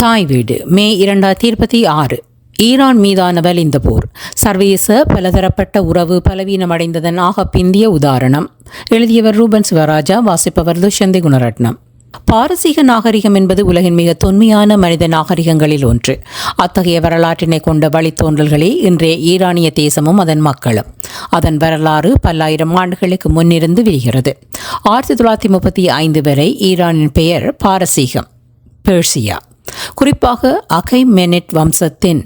தாய் வீடு மே 2026 ஈரான் மீதான வலிந்த போர் சர்வதேச பலதரப்பட்ட உறவு பலவீனமடைந்ததன் ஆக பிந்திய உதாரணம். எழுதியவர் ரூபன் சிவராஜா, வாசிப்பவர் துஷந்தி குணரட்னம். பாரசீக நாகரிகம் என்பது உலகின் மிக தொன்மையான மனித நாகரிகங்களில் ஒன்று. அத்தகைய வரலாற்றினை கொண்ட வழித்தோன்றல்களே இன்றைய ஈரானிய தேசமும் அதன் மக்களும். அதன் வரலாறு பல்லாயிரம் ஆண்டுகளுக்கு முன்னிருந்து விரிகிறது. 1935 வரை ஈரானின் பெயர் பாரசீகம், பெர்சியா. குறிப்பாக அகைமெனிட் வம்சத்தின்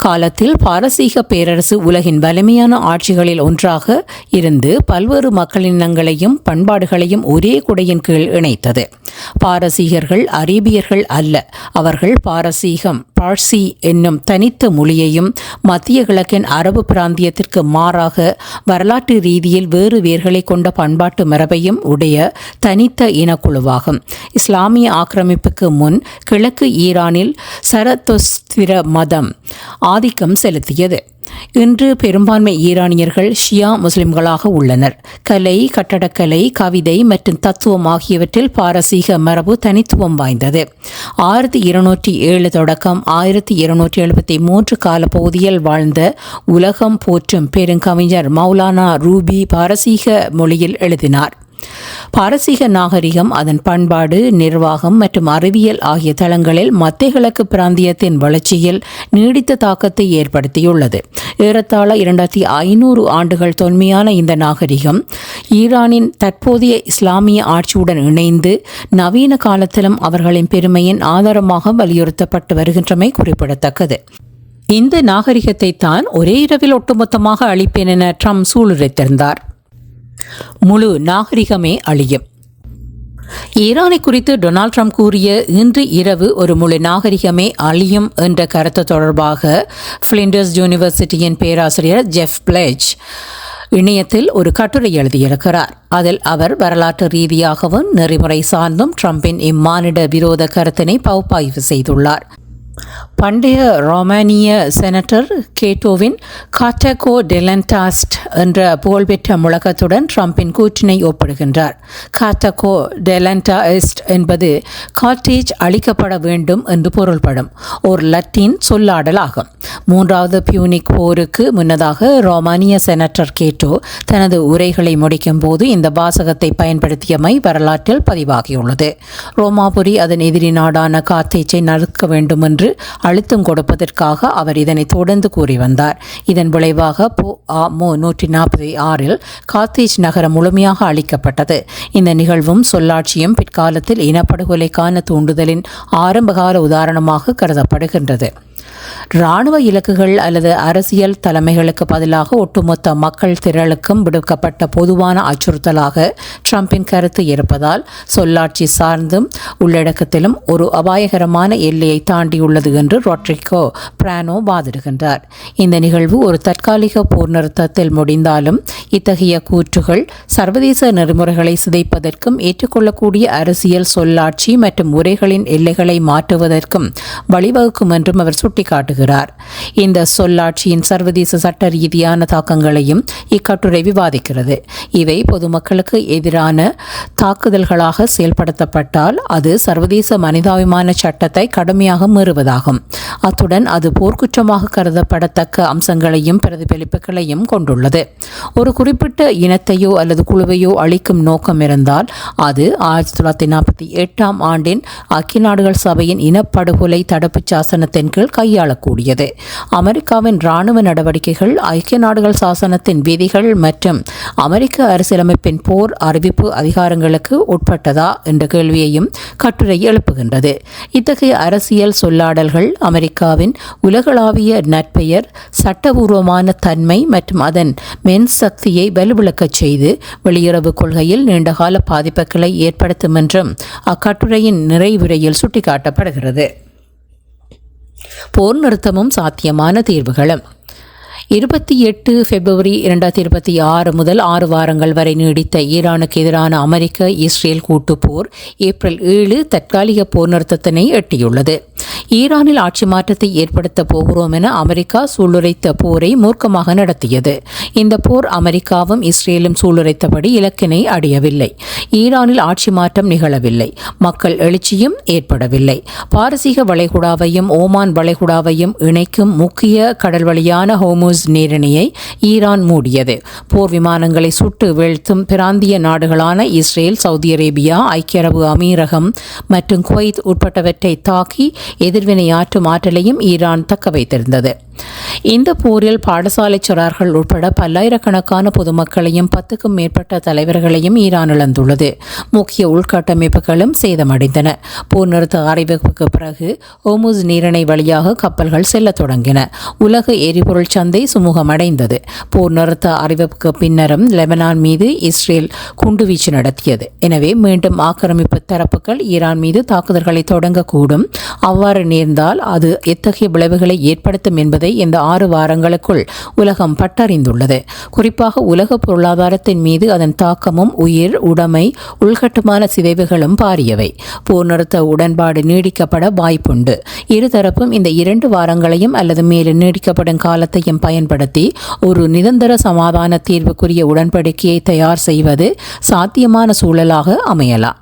காலத்தில் பாரசீக பேரரசு உலகின் வலிமையான ஆட்சிகளில் ஒன்றாக இருந்து பல்வேறு மக்களினங்களையும் பண்பாடுகளையும் ஒரே குடையின் கீழ் இணைத்தது. பாரசீகர்கள் அரேபியர்கள் அல்ல. அவர்கள் பார்சி என்னும் தனித்த மொழியையும் மத்திய கிழக்கின் அரபு பிராந்தியத்திற்கு மாறாக வரலாற்று ரீதியில் வேறு வேர்களை கொண்ட பண்பாட்டு மரபையும் உடைய தனித்த இனக்குழுவாகும். இஸ்லாமிய ஆக்கிரமிப்புக்கு முன் கிழக்கு ஈரானில் சரதொஸ்திர மதம் ஆதிக்கம் செலுத்தியது. இன்று பெரும்பான்மை ஈரானியர்கள் ஷியா முஸ்லிம்களாக உள்ளனர். கலை, கட்டடக்கலை, கவிதை மற்றும் தத்துவம் ஆகியவற்றில் பாரசீக மரபு தனித்துவம் வாய்ந்தது. 1207 தொடக்கம் 1273 காலப்பகுதியில் வாழ்ந்த உலகம் போற்றும் பெருங்கவிஞர் மௌலானா ரூபி பாரசீக மொழியில் எழுதினார். பாரசீக நாகரிகம் அதன் பண்பாடு, நிர்வாகம் மற்றும் அறிவியல் ஆகிய தளங்களில் மத்திய கிழக்கு பிராந்தியத்தின் வளர்ச்சியில் நீடித்த தாக்கத்தை ஏற்படுத்தியுள்ளது. ஏறத்தாழ 2500 ஆண்டுகள் தொன்மையான இந்த நாகரிகம் ஈரானின் தற்போதைய இஸ்லாமிய ஆட்சியுடன் இணைந்து நவீன காலத்திலும் அவர்களின் பெருமையின் ஆதாரமாக வலியுறுத்தப்பட்டு வருகின்றமை குறிப்பிடத்தக்கது. இந்த நாகரிகத்தை தான் ஒரே இரவில் ஒட்டுமொத்தமாக அழிப்பேன் என ட்ரம்ப் சூளுரைத்திருந்தார். முழு நாகரிகமே அழியும். ஈரானை குறித்து டொனால்ட் ட்ரம்ப் கூறிய இன்று இரவு ஒரு முழு நாகரிகமே அழியும் என்ற கருத்து தொடர்பாக ஃபிளிண்டர்ஸ் யூனிவர்சிட்டியின் பேராசிரியர் ஜெஃப் பிளெட்ஜ் இணையத்தில் ஒரு கட்டுரை எழுதியிருக்கிறார். அதில் அவர் வரலாற்று ரீதியாகவும் நெறிமுறை சார்ந்தும் ட்ரம்பின் இம்மானிட விரோத கருத்தினை பகுப்பாய்வு செய்துள்ளார். பண்டைய ரோமானிய செனட்டர் கேட்டோவின் காட்டகோ டெலன்டாஸ்ட் என்ற புகழ்பெற்ற முழக்கத்துடன் ட்ரம்பின் கூற்றினை ஒப்பிடுகின்றார். காட்டகோ டெலன்டாஸ்ட் என்பது காட்டேஜ் அழிக்கப்பட வேண்டும் என்று பொருள்படும் ஒரு லத்தீன் சொல்லாடலாகும். 3வது பியூனிக் போருக்கு முன்னதாக ரோமானிய செனட்டர் கேட்டோ தனது உரைகளை முடிக்கும் போது இந்த வாசகத்தை பயன்படுத்தியமை வரலாற்றில் பதிவாகியுள்ளது. ரோமாபுரி அதன் எதிரி நாடான கார்த்தேஜை நறுக்க வேண்டும் என்று அழுத்தம் கொடுப்பதற்காக அவர் இதனை தொடர்ந்து கூறி வந்தார். இதன் விளைவாக 146 கார்த்தேஜ் நகரம் முழுமையாக அழிக்கப்பட்டது. இந்த நிகழ்வும் சொல்லாட்சியும் பிற்காலத்தில் இனப்படுகொலைக்கான தூண்டுதலின் ஆரம்பகால உதாரணமாக கருதப்படுகின்றது. இராணுவ இலக்குகள் அல்லது அரசியல் தலைமைகளுக்கு பதிலாக ஒட்டுமொத்த மக்கள் திரளுக்கும் விடுக்கப்பட்ட பொதுவான அச்சுறுத்தலாக ட்ரம்பின் கருத்து இருப்பதால் சொல்லாட்சி சார்ந்தும் உள்ளடக்கத்திலும் ஒரு அபாயகரமான எல்லையை தாண்டியுள்ளது என்று ரொட்ரிகோ பிரானோ வாதிடுகின்றார். இந்த நிகழ்வு ஒரு தற்காலிக போர் நிறுத்தத்தில் முடிந்தாலும் இத்தகைய கூற்றுகள் சர்வதேச நெறிமுறைகளை சிதைப்பதற்கும் ஏற்றுக்கொள்ளக்கூடிய அரசியல் சொல்லாட்சி மற்றும் உரைகளின் எல்லைகளை மாற்றுவதற்கும் வழிவகுக்கும் என்றும் அவர் சுட்டிக்காட்டுகிறார். இந்த சொல்லாட்சியின் சர்வதேச சட்ட ரீதியான தாக்கங்களையும் இக்கட்டுரை விவாதிக்கிறது. இவை பொதுமக்களுக்கு எதிரான தாக்குதல்களாக செயல்படுத்தப்பட்டால் அது சர்வதேச மனிதாபிமான சட்டத்தை கடுமையாக மீறுவதாகும். அத்துடன் அது போர்க்குற்றமாக கருதப்படத்தக்க அம்சங்களையும் பிரதிபலிப்புகளையும் கொண்டுள்ளது. ஒரு குறிப்பிட்ட இனத்தையோ அல்லது குழுவையோ அழிக்கும் நோக்கம் இருந்தால் அது 1948 ஆண்டின் ஐக்கிய நாடுகள் சபையின் இனப்படுகொலை தடுப்பு சாசனத்தின் கீழ் கையாளக்கூடியது. அமெரிக்காவின் இராணுவ நடவடிக்கைகள் ஐக்கிய நாடுகள் சாசனத்தின் விதிகள் மற்றும் அமெரிக்க அரசியலமைப்பின் போர் அறிவிப்பு அதிகாரங்களுக்கு உட்பட்டதா என்ற கேள்வியையும் கட்டுரை எழுப்புகின்றது. இத்தகைய அரசியல் சொல்லாடல்கள் அமெரிக்காவின் உலகளாவிய நற்பெயர், சட்டபூர்வமான தன்மை மற்றும் அதன் மென்சக்தியை வலுவிழக்கச் செய்து வெளியுறவு கொள்கையில் நீண்டகால பாதிப்புகளை ஏற்படுத்தும் என்றும் அக்கட்டுரையின் நிறைவுரையில் சுட்டிக்காட்டப்படுகிறது. போர் நிறுத்தமும் சாத்தியமான தீர்வுகளும் 28 பிப்ரவரி 2026 முதல் 6 வாரங்கள் வரை நீடித்த ஈரானுக்கு எதிரான அமெரிக்க இஸ்ரேல் கூட்டுப்போர் ஏப்ரல் 7 தற்காலிக போர் நிறுத்தத்தினை எட்டியுள்ளது. ஈரானில் ஆட்சி மாற்றத்தை ஏற்படுத்த போகிறோம் என அமெரிக்கா சூளுரைத்த போரை மூர்க்கமாக நடத்தியது. இந்த போர் அமெரிக்காவும் இஸ்ரேலும் சூளுரைத்தபடி இலக்கினை அடையவில்லை. ஈரானில் ஆட்சி மாற்றம் நிகழவில்லை. மக்கள் எழுச்சியும் ஏற்படவில்லை. பாரசீக வளைகுடாவையும் ஓமான் வளைகுடாவையும் இணைக்கும் முக்கிய கடல் வழியான ஹோர்முஸ் நீரிணையை ஈரான் மூடியது. போர் விமானங்களை சுட்டு வீழ்த்தும் பிராந்திய நாடுகளான இஸ்ரேல், சவுதி அரேபியா, ஐக்கிய அரபு அமீரகம் மற்றும் குவைத் உட்பட்டவற்றை தாக்கி எதிர்வினையாற்றும் ஆற்றலையும் ஈரான் தக்க வைத்திருந்தது. இந்த போரில் பாடசாலை சிறார்கள் உட்பட பல்லாயிரக்கணக்கான பொதுமக்களையும் 10க்கும் மேற்பட்ட தலைவர்களையும் ஈரான் இழந்துள்ளது. முக்கிய உள்கட்டமைப்புகளும் சேதமடைந்தன. போர் நிறுத்த அறிவிப்புக்கு பிறகு ஹோர்முஸ் நீரிணை வழியாக கப்பல்கள் செல்ல தொடங்கின. உலக எரிபொருள் சந்தை சுமூகமடைந்தது. போர் நிறுத்த அறிவிப்புக்கு பின்னரும் லெபனான் மீது இஸ்ரேல் குண்டுவீச்சு நடத்தியது. எனவே மீண்டும் ஆக்கிரமிப்பு தரப்புகள் ஈரான் மீது தாக்குதல்களை தொடங்கக்கூடும். அவ்வாறு நேர்ந்தால் அது எத்தகைய விளைவுகளை ஏற்படுத்தும் என்பதை இந்த 6 வாரங்களுக்குள் உலகம் பட்டறிந்துள்ளது. குறிப்பாக உலக பொருளாதாரத்தின் மீது அதன் தாக்கமும் உயிர், உடைமை, உள்கட்டுமான சிதைவுகளும் பாரியவை. போர் நிறுத்த உடன்பாடு நீடிக்கப்பட வாய்ப்புண்டு. இருதரப்பும் இந்த 2 வாரங்களையும் அல்லது மேலும் நீடிக்கப்படும் காலத்தையும் பயன்படுத்தி ஒரு நிரந்தர சமாதான தீர்வுக்குரிய உடன்படிக்கையை தயார் செய்வது சாத்தியமான சூழலாக அமையலாம்.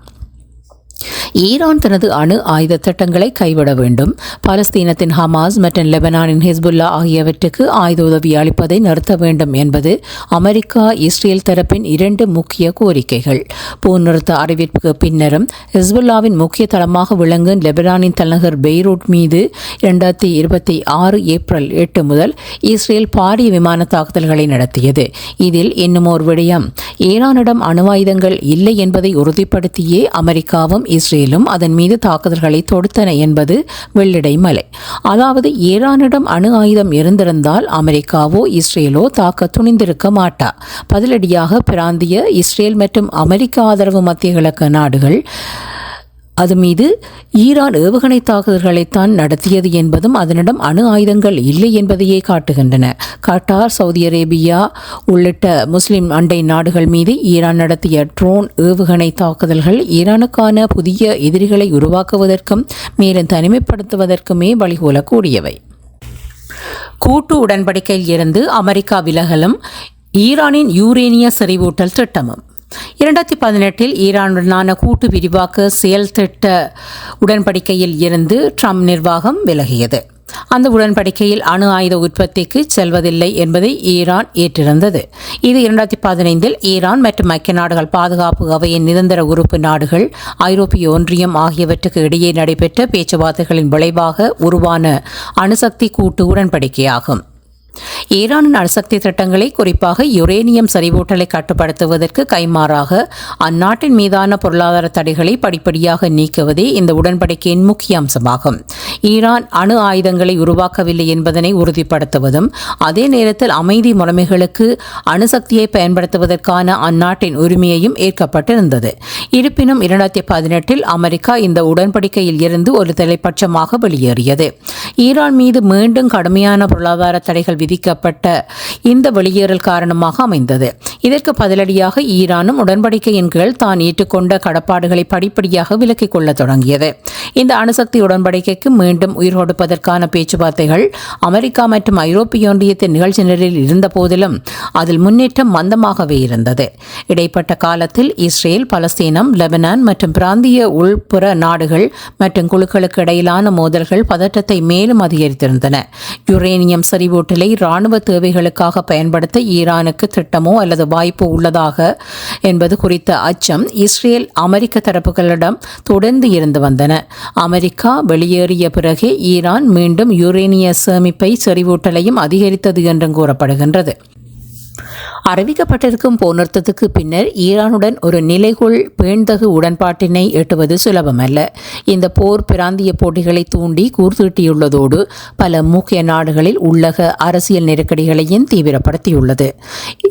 ஈரான் தனது அணு ஆயுத திட்டங்களை கைவிட வேண்டும். பாலஸ்தீனத்தின் ஹமாஸ் மற்றும் லெபனானின் ஹிஸ்புல்லா ஆகியவற்றுக்கு ஆயுத உதவி அளிப்பதை நிறுத்த வேண்டும் என்பது அமெரிக்கா, இஸ்ரேல் தரப்பின் 2 முக்கிய கோரிக்கைகள். போர் நிறுத்த அறிவிப்புக்கு பின்னரும் ஹிஸ்புல்லாவின் முக்கிய தளமாக விளங்கும் லெபனானின் தலைநகர் பெய்ரூட் மீது 2026 ஏப்ரல் 8 முதல் இஸ்ரேல் பாரிய விமான தாக்குதல்களை நடத்தியது. இதில் இன்னுமோர் விடயம், ஈரானிடம் அணுவாயுதங்கள் இல்லை என்பதை உறுதிப்படுத்தியே அமெரிக்காவும் இஸ்ரேலும் அதன் மீது தாக்குதல்களை தொடுத்தன என்பது வெள்ளிடை மலை. அதாவது ஈரானிடம் அணு ஆயுதம் இருந்திருந்தால் அமெரிக்காவோ இஸ்ரேலோ தாக்க துணிந்திருக்க மாட்டா. பதிலடியாக பிராந்திய இஸ்ரேல் மற்றும் அமெரிக்க ஆதரவு மத்திய கிழக்கு நாடுகள் அது மீது ஈரான் ஏவுகணை தாக்குதல்களைத்தான் நடத்தியது என்பதும் அதனிடம் அணு ஆயுதங்கள் இல்லை என்பதையே காட்டுகின்றன. கட்டார், சவுதி அரேபியா உள்ளிட்ட முஸ்லிம் அண்டை நாடுகள் மீது ஈரான் நடத்திய ட்ரோன் ஏவுகணை தாக்குதல்கள் ஈரானுக்கான புதிய எதிரிகளை உருவாக்குவதற்கும் மேலும் தனிமைப்படுத்துவதற்குமே வழிகோலக்கூடியவை. கூட்டு உடன்படிக்கையில் இருந்து அமெரிக்கா விலகலும் ஈரானின் யூரேனிய செறிவூட்டல் திட்டமும். 2018 ஈரானுடனான கூட்டு விரிவாக்க செயல் திட்ட உடன்படிக்கையில் இருந்து ட்ரம்ப் நிர்வாகம் விலகியது. அந்த உடன்படிக்கையில் அணு ஆயுத உற்பத்திக்கு செல்வதில்லை என்பதை ஈரான் ஏற்றிருந்தது. இது 2015 ஈரான் மற்றும் ஐக்கிய நாடுகள் பாதுகாப்பு அவையின் நிரந்தர உறுப்பு நாடுகள், ஐரோப்பிய ஒன்றியம் ஆகியவற்றுக்கு இடையே நடைபெற்ற பேச்சுவார்த்தைகளின் விளைவாக உருவான அணுசக்தி கூட்டு உடன்படிக்கையாகும். ஈரானின் அணுசக்தி திட்டங்களை, குறிப்பாக யுரேனியம் செறிவூட்டலை கட்டுப்படுத்துவதற்கு கைமாறாக அந்நாட்டின் மீதான பொருளாதார தடைகளை படிப்படியாக நீக்குவதே இந்த உடன்படிக்கையின் முக்கிய அம்சமாகும். ஈரான் அணு ஆயுதங்களை உருவாக்கவில்லை என்பதனை உறுதிப்படுத்துவதும் அதே நேரத்தில் அமைதி முறைமைகளுக்கு அணுசக்தியை பயன்படுத்துவதற்கான அந்நாட்டின் உரிமையையும் ஏற்கப்பட்டிருந்தது. இருப்பினும் 2018 அமெரிக்கா இந்த உடன்படிக்கையில் இருந்து ஒரு தலைப்பட்சமாக வெளியேறியது. ஈரான் மீது மீண்டும் கடுமையான பொருளாதார தடைகள் விதிக்கப்பட்ட இந்த வெளியேறல் காரணமாக அமைந்தது. இதற்கு பதிலடியாக ஈரானும் உடன்படிக்கையின் கீழ் தான் ஏற்றுக்கொண்ட கடப்பாடுகளை படிப்படியாக விலக்கிக் கொள்ள தொடங்கியது. இந்த அணுசக்தி உடன்படிக்கைக்கு மீண்டும் உயிர் கொடுப்பதற்கான பேச்சுவார்த்தைகள் அமெரிக்கா மற்றும் ஐரோப்பிய ஒன்றியத்தின் நிகழ்ச்சி நிலையில் இருந்த போதிலும் அதில் முன்னேற்றம் மந்தமாகவே இருந்தது. இடைப்பட்ட காலத்தில் இஸ்ரேல், பலஸ்தீனம், லெபனான் மற்றும் பிராந்திய உள்புற நாடுகள் மற்றும் குழுக்களுக்கு இடையிலான மோதல்கள் பதற்றத்தை மேலும் அதிகரித்திருந்தன. யுரேனியம் செறிவூட்டலை இராணுவ தேவைகளுக்காக பயன்படுத்த ஈரானுக்கு திட்டமோ அல்லது வாய்ப்பு உள்ளதாக என்பது குறித்த அச்சம் இஸ்ரேல், அமெரிக்க தரப்புகளிடம் தொடர்ந்து இருந்து வந்தன. அமெரிக்கா வெளியேறிய பிறகே ஈரான் மீண்டும் யுரேனிய சேமிப்பை, செறிவூட்டலையும் அதிகரித்தது என்றும் கூறப்படுகின்றது. அறிவிக்கப்பட்டிருக்கும் போர் நிறுத்தத்துக்கு பின்னர் ஈரானுடன் ஒரு நிலைகுள் பேண்தகு உடன்பாட்டினை எட்டுவது சுலபமல்ல. இந்த போர் பிராந்திய போட்டிகளை தூண்டி கூர்தீட்டியுள்ளதோடு பல முக்கிய நாடுகளில் உள்ளக அரசியல் நெருக்கடிகளையும் தீவிரப்படுத்தியுள்ளது.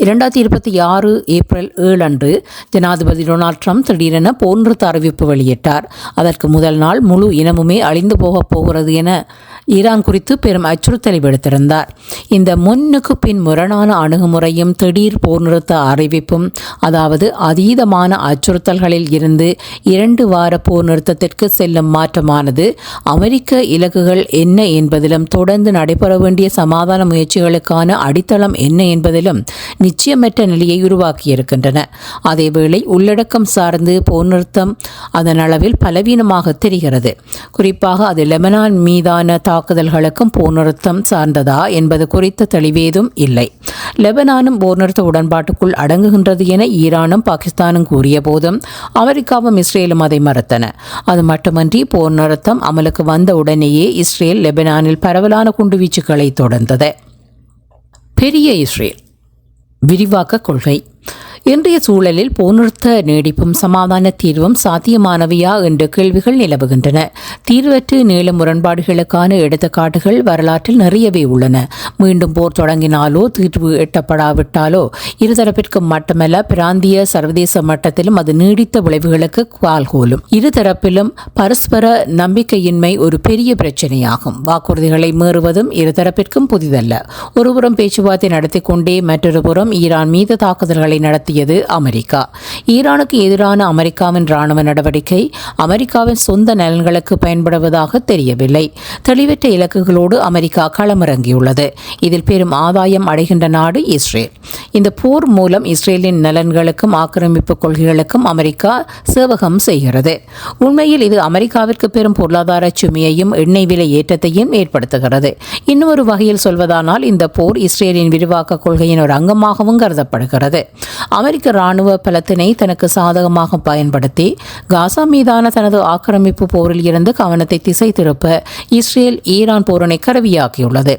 2026 ஏப்ரல் 7 அன்று ஜனாதிபதி டொனால்ட் ட்ரம்ப் திடீரென போர் நிறுத்த அறிவிப்பு வெளியிட்டார். அதற்கு முதல் நாள் முழு இனமுமே அழிந்து போகப் போகிறது என ஈரான் குறித்து பெரும் அச்சுறுத்தலை விடுத்திருந்தார். இந்த முன்னுக்கு பின் முரணான அணுகுமுறையும் திடீர் திடீர் போர் நிறுத்த அறிவிப்பும், அதாவது அதீதமான அச்சுறுத்தல்களில் இருந்து 2 வார போர் நிறுத்தத்திற்கு செல்லும் மாற்றமானது அமெரிக்க இலக்குகள் என்ன என்பதிலும் தொடர்ந்து நடைபெற வேண்டிய சமாதான முயற்சிகளுக்கான அடித்தளம் என்ன என்பதிலும் நிச்சயமற்ற நிலையை உருவாக்கியிருக்கின்றன. அதேவேளை உள்ளடக்கம் சார்ந்து போர் நிறுத்தம் அதன் அளவில் பலவீனமாக தெரிகிறது. குறிப்பாக அது லெபனான் மீதான தாக்குதல்களுக்கும் போர் நிறுத்தம் சார்ந்ததா என்பது குறித்த தெளிவேதும் இல்லை. லெபனானும் போர் நிறுத்த உடன்பாட்டுக்குள் அடங்குகின்றது என ஈரானும் பாகிஸ்தானும் கூறிய போதும் அமெரிக்காவும் இஸ்ரேலும் அதை மறுத்தன. அது மட்டுமன்றி போர் நிறுத்தம் அமலுக்கு வந்த உடனேயே இஸ்ரேல் லெபனானில் பரவலான குண்டுவீச்சுக்களை தொடர்ந்தது. பெரிய இஸ்ரேல் விரிவாக்க கொள்கை. இன்றைய சூழலில் போர் நிறுத்த நீடிப்பும் சமாதான தீர்வும் சாத்தியமானவையா என்ற கேள்விகள் நிலவுகின்றன. தீர்வற்று நீளும் முரண்பாடுகளுக்கான எடுத்துக்காட்டுகள் வரலாற்றில் நிறையவே உள்ளன. மீண்டும் போர் தொடங்கினாலோ தீர்வு எட்டப்படாவிட்டாலோ இருதரப்பிற்கும் மட்டுமல்ல, பிராந்திய சர்வதேச மட்டத்திலும் அது நீடித்த விளைவுகளுக்கு கால்கோலும். இருதரப்பிலும் பரஸ்பர நம்பிக்கையின்மை ஒரு பெரிய பிரச்சனையாகும். வாக்குறுதிகளை மீறுவதும் இருதரப்பிற்கும் புதிதல்ல. ஒருபுறம் பேச்சுவார்த்தை நடத்தி கொண்டே மற்றொரு புறம் ஈரான் மீது தாக்குதல்களை நடத்தியது அமெரிக்கா. ஈரானுக்கு எதிரான அமெரிக்காவின் இராணுவ நடவடிக்கை அமெரிக்காவின் சொந்த நலன்களுக்கு பயன்படுவதாக தெரியவில்லை. தெளிவற்ற இலக்குகளோடு அமெரிக்கா களமிறங்கியுள்ளது. இதில் பெரும் ஆதாயம் அடைகின்ற நாடு இஸ்ரேல். இந்த போர் மூலம் இஸ்ரேலின் நலன்களுக்கும் ஆக்கிரமிப்பு கொள்கைகளுக்கும் அமெரிக்கா சேவகம் செய்கிறது. உண்மையில் இது அமெரிக்காவிற்கு பெரும் பொருளாதார சுமையையும் எண்ணெய் விலை ஏற்றத்தையும் ஏற்படுத்துகிறது. இன்னொரு வகையில் சொல்வதானால் இந்த போர் இஸ்ரேலின் விரிவாக்க கொள்கையின் ஒரு அங்கமாகவும் கருதப்படுகிறது. அமெரிக்க இராணுவ பலத்தினை தனக்கு சாதகமாக பயன்படுத்தி காசா மீதான தனது ஆக்கிரமிப்பு போரில் இருந்து கவனத்தை திசை திருப்ப இஸ்ரேல் ஈரான் போரினை கருவியாக்கியுள்ளது.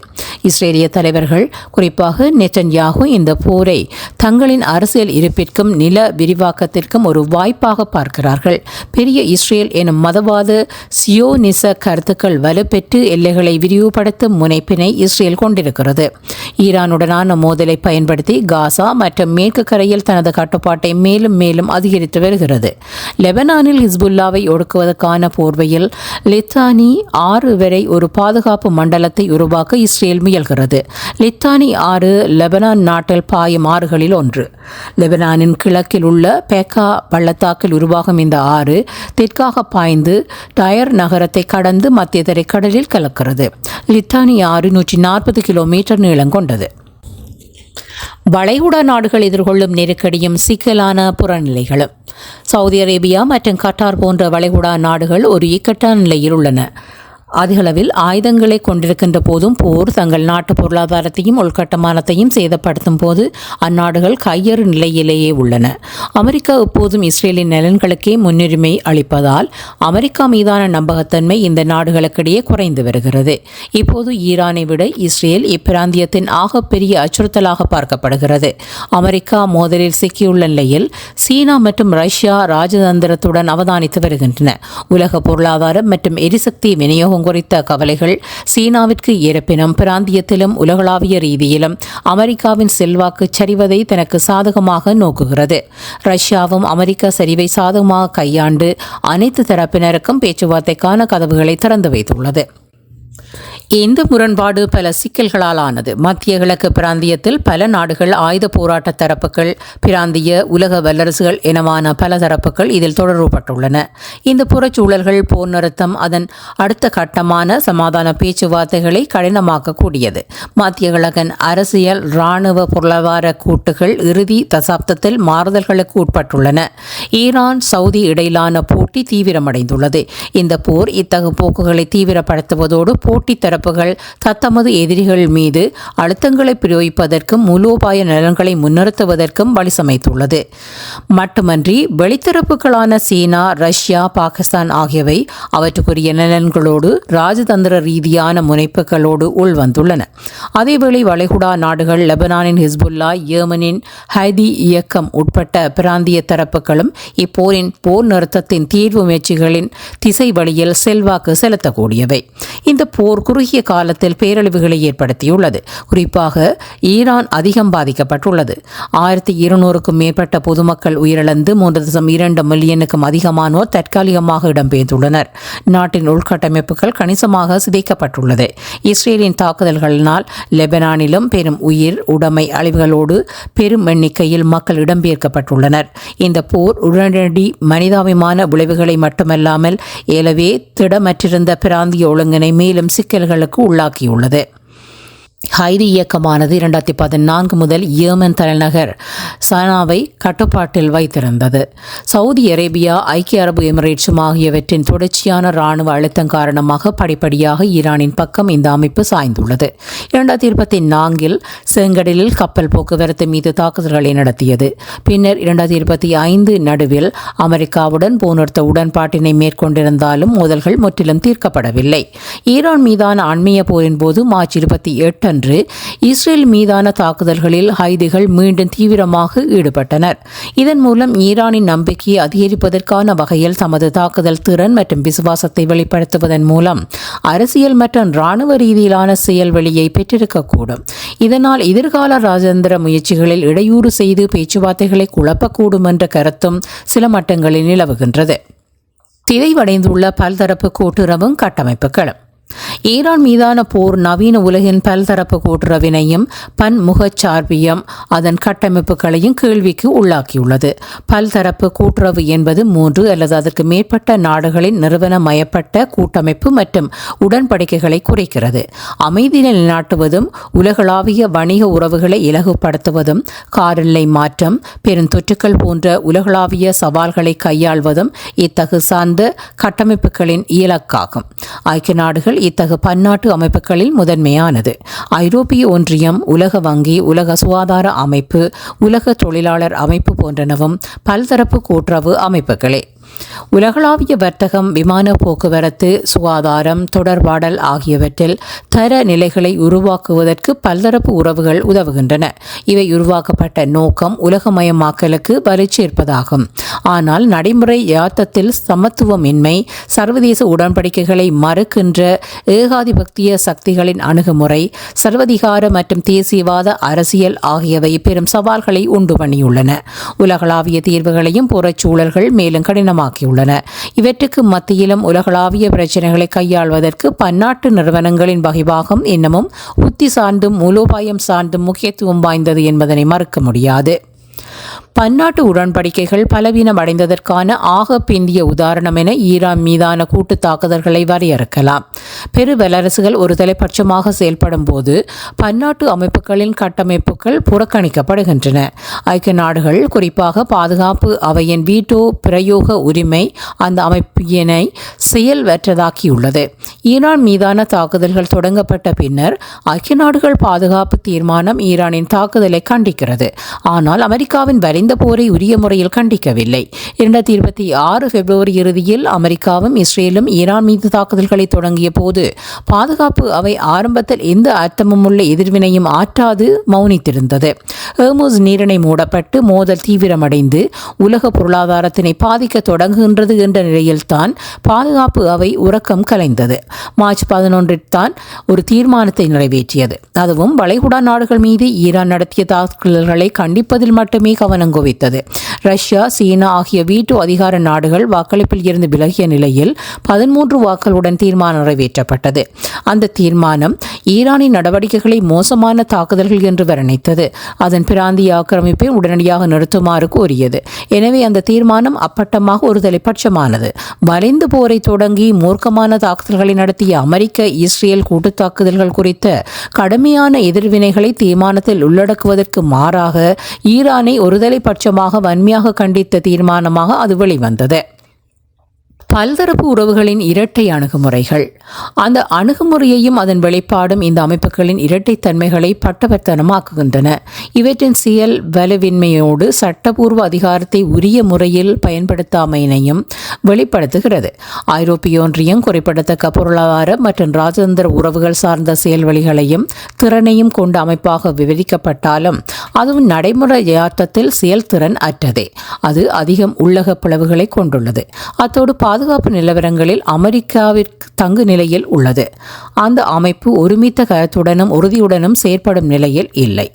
இஸ்ரேலிய தலைவர்கள், குறிப்பாக நெட்டன்யாகு, இந்த போரை தங்களின் அரசியல் இருப்பிற்கும் நில விரிவாக்கத்திற்கும் ஒரு வாய்ப்பாக பார்க்கிறார்கள். பெரிய இஸ்ரேல் எனும் மதவாத சியோனிச கருத்துக்கள் வலுப்பெற்று எல்லைகளை விரிவுபடுத்தும் முனைப்பினை இஸ்ரேல் கொண்டிருக்கிறது. ஈரானுடனான மோதலை பயன்படுத்தி காசா மற்றும் மேற்கு கரையில் தனது கட்டுப்பாட்டை மேலும் மேலும் அதிகரித்து வருகிறது. லெபனானில் ஹிஸ்புல்லாவை ஒடுக்குவதற்கான போர்வையில் லித்தானி 6 வரை ஒரு பாதுகாப்பு மண்டலத்தை உருவாக்க இஸ்ரேல் முயல்கிறது. லித்தானி 6 லெபனான் நாட்டில் பாயும் ஆறுகளில் ஒன்று. லெபனானின் கிழக்கில் உள்ள பேக்கா பள்ளத்தாக்கில் உருவாகும் இந்த ஆறு தெற்காக பாய்ந்து டயர் நகரத்தை கடந்து மத்திய தரைக்கடலில் கலக்கிறது. லித்தானி ஆறு 140 கிலோமீட்டர் நீளம் கொண்டது. வளைகுடா நாடுகள் எதிர்கொள்ளும் நெருக்கடியும் சிக்கலான புறநிலைகளும். சவுதி அரேபியா மற்றும் கட்டார் போன்ற வளைகுடா நாடுகள் ஒரு இக்கட்டான நிலையில் உள்ளன. அதிகளவில் ஆயுதங்களை கொண்டிருக்கின்ற போதும் போர் தங்கள் நாட்டு பொருளாதாரத்தையும் உள்கட்டமானத்தையும் சேதப்படுத்தும் போது அந்நாடுகள் கையறு நிலையிலேயே உள்ளன. அமெரிக்கா எப்போதும் இஸ்ரேலின் நலன்களுக்கே முன்னுரிமை அளிப்பதால் அமெரிக்கா மீதான நம்பகத்தன்மை இந்த நாடுகளுக்கிடையே குறைந்து வருகிறது. இப்போது ஈரானை விட இஸ்ரேல் இப்பிராந்தியத்தின் ஆகப்பெரிய அச்சுறுத்தலாக பார்க்கப்படுகிறது. அமெரிக்கா மோதலில் சிக்கியுள்ள நிலையில் சீனா மற்றும் ரஷ்யா ராஜதந்திரத்துடன் அவதானித்து வருகின்றன. உலக பொருளாதாரம் மற்றும் எரிசக்தி விநியோகம் குறித்த கவலைகள் சீனாவிற்கு இருப்பினும் பிராந்தியத்திலும் உலகளாவிய ரீதியிலும் அமெரிக்காவின் செல்வாக்கு சரிவதை தனக்கு சாதகமாக நோக்குகிறது. ரஷ்யாவும் அமெரிக்க சரிவை சாதகமாக கையாண்டு அனைத்து தரப்பினருக்கும் பேச்சுவார்த்தைக்கான கதவுகளை திறந்து வைத்துள்ளது. இந்த முரண்பாடு பல சிக்கல்களால் ஆனது. மத்திய கிழக்கு பிராந்தியத்தில் பல நாடுகள், ஆயுத போராட்ட தரப்புகள், பிராந்திய உலக வல்லரசுகள் எனவான பல தரப்புகள் இதில் தொடர்புபட்டுள்ளன. இந்த புறச்சூழல்கள் போர் நிறுத்தம் அதன் அடுத்த கட்டமான சமாதான பேச்சுவார்த்தைகளை கடினமாக்கக்கூடியது. மத்திய கிழக்கின் அரசியல், இராணுவ, பொருளாதார கூட்டுகள் இறுதி தசாப்தத்தில் மாறுதல்களுக்கு உட்பட்டுள்ளன. ஈரான் சவுதி இடையிலான போட்டி தீவிரமடைந்துள்ளது. இந்த போர் இத்தகு போக்குகளை தீவிரப்படுத்துவதோடு போட்டி தரப்புகள் தத்தமது எதிரிகள் மீது அழுத்தங்களை பிரயோகிப்பதற்கும் மூலோபாய நலன்களை முன்னிறுத்துவதற்கும் வழி சமைத்துள்ளது. மட்டுமன்றி வெளித்தரப்புகளான சீனா, ரஷ்யா, பாகிஸ்தான் ஆகியவை அவற்றுக்குரிய நலன்களோடு ராஜதந்திர ரீதியான முனைப்புகளோடு உள்வந்துள்ளன. அதேவேளை வளைகுடா நாடுகள், லெபனானின் ஹிஸ்புல்லா, ஏமனின் ஹைதி இயக்கம் உட்பட்ட பிராந்திய தரப்புகளும் இப்போரின் போர் நிறுத்தத்தின் தீர்வு முயற்சிகளின் திசை வழியில் செல்வாக்கு செலுத்தக்கூடியவை. இந்த போர் குறுகிய குறுகிய காலத்தில் பேரழிவுகளை ஏற்படுத்தியுள்ளது. குறிப்பாக ஈரான் அதிகம் பாதிக்கப்பட்டுள்ளது. 1200க்கும் மேற்பட்ட பொதுமக்கள் உயிரிழந்து 3.2 மில்லியனுக்கும் அதிகமானோர் தற்காலிகமாக இடம்பெயர்ந்துள்ளனர். நாட்டின் உள்கட்டமைப்புகள் கணிசமாக சிதைக்கப்பட்டுள்ளது. இஸ்ரேலின் தாக்குதல்களினால் லெபனானிலும் பெரும் உயிர் உடைமை அழிவுகளோடு பெரும் எண்ணிக்கையில் மக்கள் இடம்பெயர்க்கப்பட்டுள்ளனர். இந்த போர் உடனடி மனிதாபிமான விளைவுகளை மட்டுமல்லாமல் ஏலவே திடமற்றிருந்த பிராந்திய ஒழுங்கினை மேலும் சிக்கல்களுக்கு உள்ளாக்கியுள்ளது. ஹைதி இயக்கமானது 2014 முதல் யேமன் தலைநகர் சனாவை கட்டுப்பாட்டில் வைத்திருந்தது. சவுதி அரேபியா, ஐக்கிய அரபு எமிரேட்ஸும் ஆகியவற்றின் தொடர்ச்சியான இராணுவ அழுத்தம் காரணமாக படிப்படியாக ஈரானின் பக்கம் இந்த அமைப்பு சாய்ந்துள்ளது. 2024 செங்கடலில் கப்பல் போக்குவரத்து மீது தாக்குதல்களை நடத்தியது. பின்னர் 2025 நடுவில் அமெரிக்காவுடன் போர்நிறுத்த உடன்பாட்டினை மேற்கொண்டிருந்தாலும் மோதல்கள் முற்றிலும் தீர்க்கப்படவில்லை. ஈரான் மீதான அண்மைய போரின் போது மார்ச் 28 அன்று இஸ்ரேல் மீதான தாக்குதல்களில் ஹைதிகள் மீண்டும் தீவிரமாக ஈடுபட்டனர். இதன் மூலம் ஈரானின் நம்பிக்கையை அதிகரிப்பதற்கான வகையில் தமது தாக்குதல் திறன் மற்றும் விசுவாசத்தை வெளிப்படுத்துவதன் மூலம் அரசியல் மற்றும் இராணுவ ரீதியிலான செயல்வெளியை பெற்றிருக்கக்கூடும். இதனால் எதிர்கால ராஜதந்திர முயற்சிகளில் இடையூறு செய்து பேச்சுவார்த்தைகளை குழப்பக்கூடும் என்ற கருத்தும் சில மட்டங்களில் நிலவுகின்றது. சிதைவடைந்துள்ள பல்தரப்பு கூட்டுறவும் கட்டமைப்புகளும். ஈரான் மீதான போர் நவீன உலகின் பல்தரப்பு கூட்டுறவினையும் பன்முகச்சார்பியம் அதன் கட்டமைப்புகளையும் கேள்விக்கு உள்ளாக்கியுள்ளது. பல்தரப்பு கூட்டுறவு என்பது 3 அல்லது அதற்கு மேற்பட்ட நாடுகளின் நிறுவனமயப்பட்ட கூட்டமைப்பு மற்றும் உடன்படிக்கைகளை குறிக்கிறது. அமைதி நிலைநாட்டுவதும் உலகளாவிய வணிக உறவுகளை இலகுபடுத்துவதும் காலநிலை மாற்றம், பெருந்தொற்றுக்கள் போன்ற உலகளாவிய சவால்களை கையாள்வதும் இத்தகு சார்ந்த கட்டமைப்புகளின் இலக்காகும். ஐக்கிய நாடுகள் இத்தகு பன்னாட்டு அமைப்புகளில் முதன்மையானது. ஐரோப்பிய ஒன்றியம், உலக வங்கி, உலக சுகாதார அமைப்பு, உலக தொழிலாளர் அமைப்பு போன்றனவும் பல்தரப்பு கூட்டுறவு அமைப்புகளே. உலகளாவிய வர்த்தகம், விமான போக்குவரத்து, சுகாதாரம், தொடர்பாடல் ஆகியவற்றில் தர நிலைகளை உருவாக்குவதற்கு பல்தரப்பு உறவுகள் உதவுகின்றன. இவை உருவாக்கப்பட்ட நோக்கம் உலகமயமாக்கலுக்கு வலுச்சேர்ப்பதாகும். ஆனால் நடைமுறை யதார்த்தத்தில் சமத்துவமின்மை, சர்வதேச உடன்படிக்கைகளை மறுக்கின்ற ஏகாதிபத்திய சக்திகளின் அணுகுமுறை, சர்வதிகார மற்றும் தேசியவாத அரசியல் ஆகியவை பெரும் சவால்களை உண்டு பண்ணியுள்ளன. உலகளாவிய தீர்வுகளையும் புறச்சூழல்கள் மேலும் கடினமாக்கியுள்ளன. இவற்றுக்கு மத்தியிலும் உலகளாவிய பிரச்சினைகளை கையாள்வதற்கு பன்னாட்டு நிறுவனங்களின் வகிபாகம் இன்னமும் உத்தி சார்ந்தும் மூலோபாயம் சார்ந்தும் முக்கியத்துவம் வாய்ந்தது என்பதனை மறுக்க முடியாது. பன்னாட்டு உடன்படிக்கைகள் பலவீனம் அடைந்ததற்கான ஆக பிந்திய உதாரணம் என ஈரான் மீதான கூட்டு தாக்குதல்களை வரையறுக்கலாம். பெரு வல்லரசுகள் ஒரு தலைப்பட்சமாக செயல்படும் போது பன்னாட்டு அமைப்புகளின் கட்டமைப்புகள் புறக்கணிக்கப்படுகின்றன. ஐக்கிய நாடுகள், குறிப்பாக பாதுகாப்பு அவையின் வீட்டோ பிரயோக உரிமை அந்த அமைப்பினை செயல்வற்றதாக்கியுள்ளது. ஈரான் மீதான தாக்குதல்கள் தொடங்கப்பட்ட பின்னர் ஐக்கிய நாடுகள் பாதுகாப்பு தீர்மானம் ஈரானின் தாக்குதலை கண்டிக்கிறது. ஆனால் அமெரிக்காவின் வரைந்த போரை உரிய முறையில் கண்டிக்கவில்லை. 2026 பிப்ரவரி இறுதியில் அமெரிக்காவும் இஸ்ரேலும் ஈரான் மீது தாக்குதல்களை தொடங்கிய போது பாதுகாப்பு அவை ஆரம்பத்தில் எந்த அர்த்தமுள்ள எதிர்வினையும் ஆற்றாது மௌனித்திருந்தது. ஹோர்முஸ் நீரிணை மூடப்பட்டு மோதல் தீவிரமடைந்து உலக பொருளாதாரத்தினை பாதிக்க தொடங்குகின்றது என்ற நிலையில்தான் பாதுகாப்பு அவை உறக்கம் கலைந்தது. மார்ச் 11 தான் ஒரு தீர்மானத்தை நிறைவேற்றியது. அதுவும் வளைகுடா நாடுகள் மீது ஈரான் நடத்திய தாக்குதல்களை கண்டிப்பதில் மட்டுமே கவனம் குவித்தது. ரஷ்யா, சீனா ஆகிய வீட்டோ அதிகார நாடுகள் வாக்களிப்பில் இருந்து விலகிய நிலையில் 13 வாக்களுடன் தீர்மானம் நிறைவேற்றப்பட்டது. அந்த தீர்மானம் ஈரானின் நடவடிக்கைகளை மோசமான தாக்குதல்கள் என்று வர்ணித்தது. அதன் பிராந்திய ஆக்கிரமிப்பை உடனடியாக நிறுத்துமாறு கோரியது. எனவே அந்த தீர்மானம் அப்பட்டமாக ஒரு தலைப்பட்சமானது. வளைந்து போரை தொடங்கி மூர்க்கமான தாக்குதல்களை நடத்திய அமெரிக்க இஸ்ரேல் கூட்டு தாக்குதல்கள் குறித்த கடுமையான எதிர்வினைகளை தீர்மானத்தில் உள்ளடக்குவதற்கு மாறாக ஈரானை ஒருதலை பட்சமாக வன்மையாக கண்டித்த தீர்மானமாக அது வெளிவந்தது. பல்தரப்பு உறவுகளின் இரட்டை அணுகுமுறைகள். அந்த அணுகுமுறையையும் அதன் வெளிப்பாடும் இந்த அமைப்புகளின் இரட்டைத்தன்மைகளை பட்டவர்த்தனமாக்குகின்றன. இவற்றின் செயல் வலுவின்மையோடு சட்டபூர்வ அதிகாரத்தை உரிய முறையில் பயன்படுத்தாமையினையும் வெளிப்படுத்துகிறது. ஐரோப்பிய ஒன்றியம் குறிப்பிடத்தக்க பொருளாதார மற்றும் ராஜதந்திர உறவுகள் சார்ந்த செயல்வழிகளையும் திறனையும் கொண்ட அமைப்பாக விவரிக்கப்பட்டாலும் அதுவும் நடைமுறை யதார்த்தத்தில் செயல்திறன் அற்றதே. அது அதிகம் உள்ளக பிளவுகளை கொண்டுள்ளது. அத்தோடு பாதுகாப்பு நிலவரங்களில் அமெரிக்காவிற்கு தங்கு நிலையில் உள்ளது. அந்த அமைப்பு ஒருமித்த கருத்துடனும் உறுதியுடனும் செயற்படும் நிலையில் இல்லை.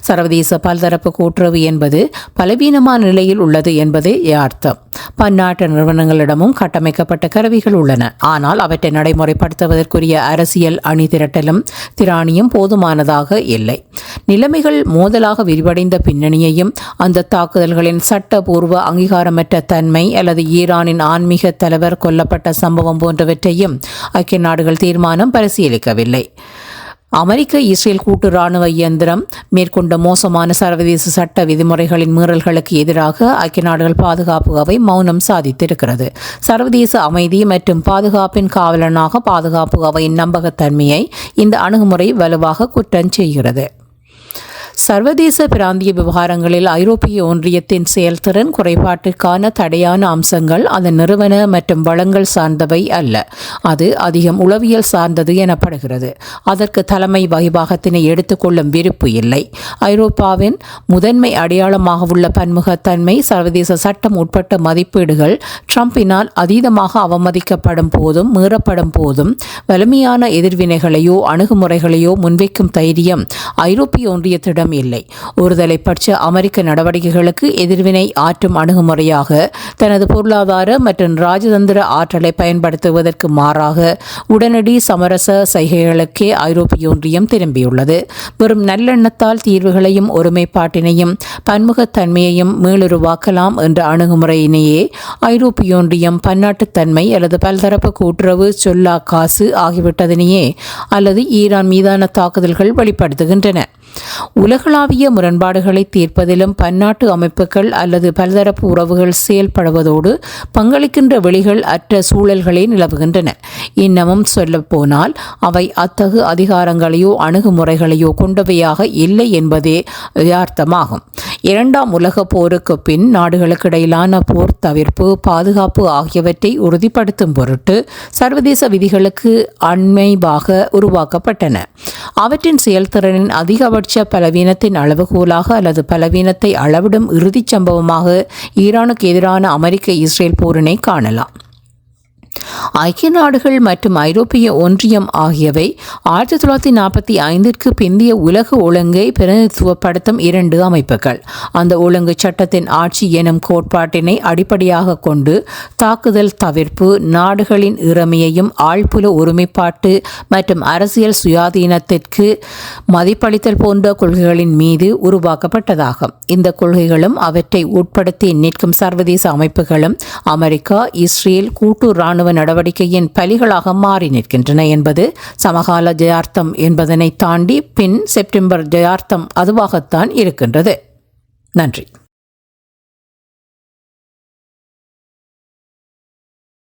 சர்வதேச பல்தரப்பு கூட்டுறவு என்பது பலவீனமான நிலையில் உள்ளது என்பதே அர்த்தம். பன்னாட்டு நிறுவனங்களிடமும் கட்டமைக்கப்பட்ட கருவிகள் உள்ளன. ஆனால் அவற்றை நடைமுறைப்படுத்துவதற்குரிய அரசியல் அணிதிரட்டலும் திராணியும் போதுமானதாக இல்லை. நிலைமைகள் மோதலாக விரிவடைந்த பின்னணியையும் அந்த தாக்குதல்களின் சட்டபூர்வ அங்கீகாரமற்ற தன்மை அல்லது ஈரானின் ஆன்மீக தலைவர் கொல்லப்பட்ட சம்பவம் போன்றவற்றையும் ஐக்கிய நாடுகள் தீர்மானம் பரிசீலிக்கவில்லை. அமெரிக்க இஸ்ரேல் கூட்டு இராணுவ இயந்திரம் மேற்கொண்ட மோசமான சர்வதேச சட்ட விதிமுறைகளின் மீறல்களுக்கு எதிராக ஐக்கிய நாடுகள் பாதுகாப்பு அவை மௌனம் சாதித்திருக்கிறது. சர்வதேச அமைதி மற்றும் பாதுகாப்பின் காவலனாக பாதுகாப்பு அவையின் நம்பகத்தன்மையை இந்த அணுகுமுறை வலுவாக குற்றம் செய்கிறது. சர்வதேச பிராந்திய விவகாரங்களில் ஐரோப்பிய ஒன்றியத்தின் செயல்திறன் குறைபாட்டிற்கான தடையான அம்சங்கள் அதன் நிறுவன மற்றும் வளங்கள் சார்ந்தவை அல்ல. அது அதிகம் உளவியல் சார்ந்தது எனப்படுகிறது. அதற்கு தலைமை வகிபாகத்தினை எடுத்துக்கொள்ளும் விருப்பு இல்லை. ஐரோப்பாவின் முதன்மை அடையாளமாக உள்ள பன்முகத்தன்மை சர்வதேச சட்டம் உட்பட்ட மதிப்பீடுகள் ட்ரம்பினால் அதீதமாக அவமதிக்கப்படும் போதும் மீறப்படும் போதும் வலிமையான எதிர்வினைகளையோ அணுகுமுறைகளையோ முன்வைக்கும் தைரியம் ஐரோப்பிய ஒன்றியத்திடம் இல்லை. ஒருதலைப்பட்ச அமெரிக்க நடவடிக்கைகளுக்கு எதிர்வினை ஆற்றும் அணுகுமுறையாக தனது பொருளாதார மற்றும் ராஜதந்திர ஆற்றலை பயன்படுத்துவதற்கு மாறாக உடனடி சமரச சைகைகளுக்கே ஐரோப்பிய ஒன்றியம் திரும்பியுள்ளது. வெறும் நல்லெண்ணத்தால் தீர்வுகளையும் ஒருமைப்பாட்டினையும் பன்முகத்தன்மையையும் மீளுருவாக்கலாம் என்ற அணுகுமுறையினையே ஐரோப்பிய ஒன்றியம் பன்னாட்டுத்தன்மை அல்லது பல்தரப்பு கூட்டுறவு சொல்லா காசு ஆகிவிட்டதனையே அல்லது ஈரான் மீதான தாக்குதல்கள் வெளிப்படுத்துகின்றன. உலகளாவிய முரண்பாடுகளை தீர்ப்பதிலும் பன்னாட்டு அமைப்புகள் அல்லது பல்தரப்பு உறவுகள் செயல்படுவதோடு பங்களிக்கின்ற வெளிகள் அற்ற சூழல்களே நிலவுகின்றன. இன்னமும் சொல்லப்போனால் அவை அத்தகு அதிகாரங்களையோ அணுகுமுறைகளையோ கொண்டவையாக இல்லை என்பதே யதார்த்தமாகும். இரண்டாம் உலகப் போருக்கு பின் நாடுகளுக்கிடையிலான போர் தவிர்ப்பு பாதுகாப்பு ஆகியவற்றை உறுதிப்படுத்தும் பொருட்டு சர்வதேச விதிகளுக்கு அண்மையாக உருவாக்கப்பட்டன. அவற்றின் செயல்திறனின் அதிகபட்ச பலவீனத்தின் அளவுகோலாக அல்லது பலவீனத்தை அளவிடும் இறுதிச் சம்பவமாக ஈரானுக்கு எதிரான அமெரிக்க இஸ்ரேல் போரினை காணலாம். ஐக்கிய நாடுகள் மற்றும் ஐரோப்பிய ஒன்றியம் ஆகியவை 1945 பிந்திய உலக ஒழுங்கை பிரதிநிதித்துவப்படுத்தும் இரண்டு அமைப்புகள். அந்த ஒழுங்கு சட்டத்தின் ஆட்சி எனும் கோட்பாட்டினை அடிப்படையாக கொண்டு தாக்குதல் தவிர்ப்பு, நாடுகளின் இறைமையையும் ஆழ்புல ஒருமைப்பாட்டு மற்றும் அரசியல் சுயாதீனத்திற்கு மதிப்பளித்தல் போன்ற கொள்கைகளின் மீது உருவாக்கப்பட்டதாகும். இந்த கொள்கைகளும் அவற்றை உட்படுத்தி நிற்கும் சர்வதேச அமைப்புகளும் அமெரிக்கா இஸ்ரேல் கூட்டு இராணுவ நடவடிக்கையின் பலிகளாக மாறி நிற்கின்றன என்பது சமகால ஜெயார்த்தம் என்பதனை தாண்டி பின் செப்டம்பர் ஜெயார்த்தம் அதுவாகத்தான் இருக்கின்றது. நன்றி.